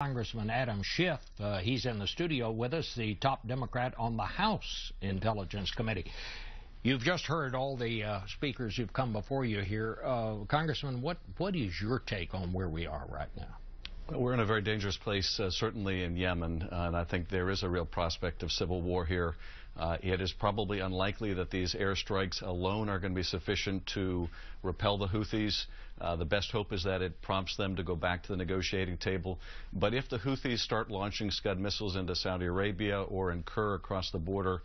Congressman Adam Schiff. He's in the studio with us, the top Democrat on the House Intelligence Committee. You've just heard all the speakers who've come before you here. Congressman, what is your take on where we are right now? Well, we're in a very dangerous place, certainly in Yemen, and I think there is a real prospect of civil war here. It is probably unlikely that these airstrikes alone are going to be sufficient to repel the Houthis. The best hope is that it prompts them to go back to the negotiating table. But if the Houthis start launching Scud missiles into Saudi Arabia or incur across the border,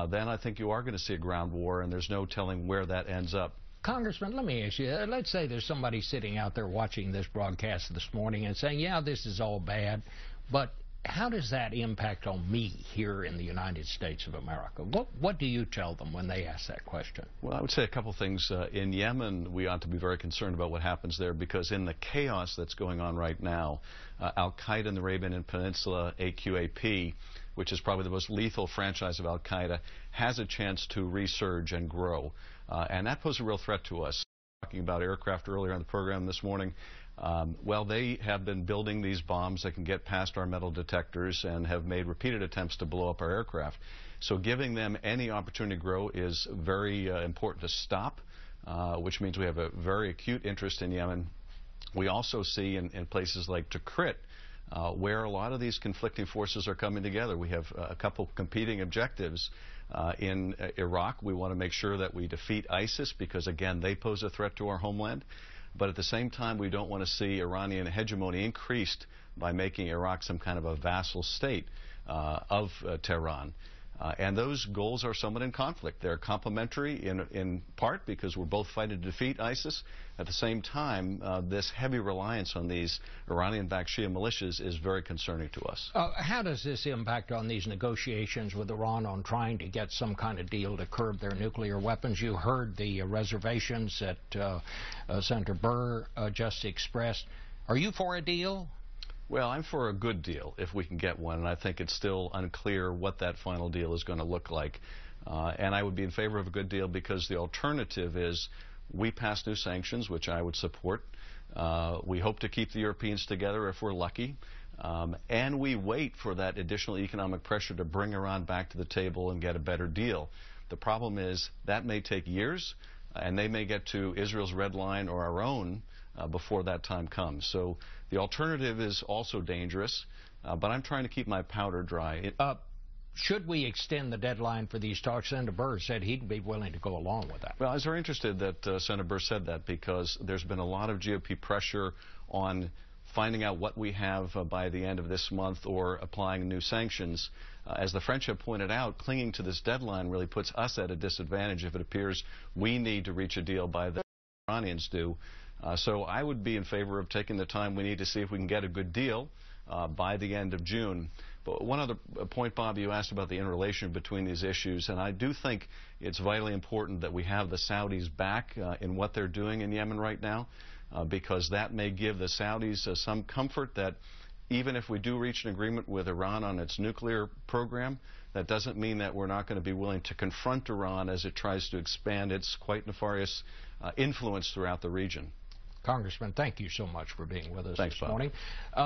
then I think you are going to see a ground war, and there's no telling where that ends up. Congressman, let me ask you, let's say there's somebody sitting out there watching this broadcast this morning and saying, yeah, this is all bad, but how does that impact on me here in the United States of America? What do you tell them when they ask that question? Well, I would say a couple things. In Yemen, we ought to be very concerned about what happens there, because in the chaos that's going on right now, Al-Qaeda in the Arabian Peninsula, AQAP, which is probably the most lethal franchise of Al-Qaeda, has a chance to resurge and grow. And that poses a real threat to us. Talking about aircraft earlier on the program this morning, well, they have been building these bombs that can get past our metal detectors and have made repeated attempts to blow up our aircraft. So giving them any opportunity to grow is very important to stop, which means we have a very acute interest in Yemen. We also see in places like Tikrit, where a lot of these conflicting forces are coming together. We have a couple competing objectives. In Iraq, we want to make sure that we defeat ISIS because, again, they pose a threat to our homeland. But at the same time, we don't want to see Iranian hegemony increased by making Iraq some kind of a vassal state of Tehran. And those goals are somewhat in conflict. They're complementary in part because we're both fighting to defeat ISIS. At the same time, this heavy reliance on these Iranian-backed Shia militias is very concerning to us. How does this impact on these negotiations with Iran on trying to get some kind of deal to curb their nuclear weapons? You heard the reservations that Senator Burr just expressed. Are you for a deal? Well, I'm for a good deal if we can get one, and I think it's still unclear what that final deal is going to look like. And I would be in favor of a good deal because the alternative is we pass new sanctions, which I would support. We hope to keep the Europeans together if we're lucky. And we wait for that additional economic pressure to bring Iran back to the table and get a better deal. The problem is that may take years, and they may get to Israel's red line or our own before that time comes. So the alternative is also dangerous, but I'm trying to keep my powder dry. Should we extend the deadline for these talks? Senator Burr said he'd be willing to go along with that. Well, I was very interested that Senator Burr said that because there's been a lot of GOP pressure on finding out what we have by the end of this month or applying new sanctions. As the French have pointed out, clinging to this deadline really puts us at a disadvantage if it appears we need to reach a deal by the Iranians do. So I would be in favor of taking the time we need to see if we can get a good deal by the end of June. But one other point, Bob, you asked about the interrelation between these issues, and I do think it's vitally important that we have the Saudis back in what they're doing in Yemen right now, because that may give the Saudis some comfort that even if we do reach an agreement with Iran on its nuclear program, that doesn't mean that we're not going to be willing to confront Iran as it tries to expand its quite nefarious influence throughout the region. Congressman, thank you so much for being with us this morning.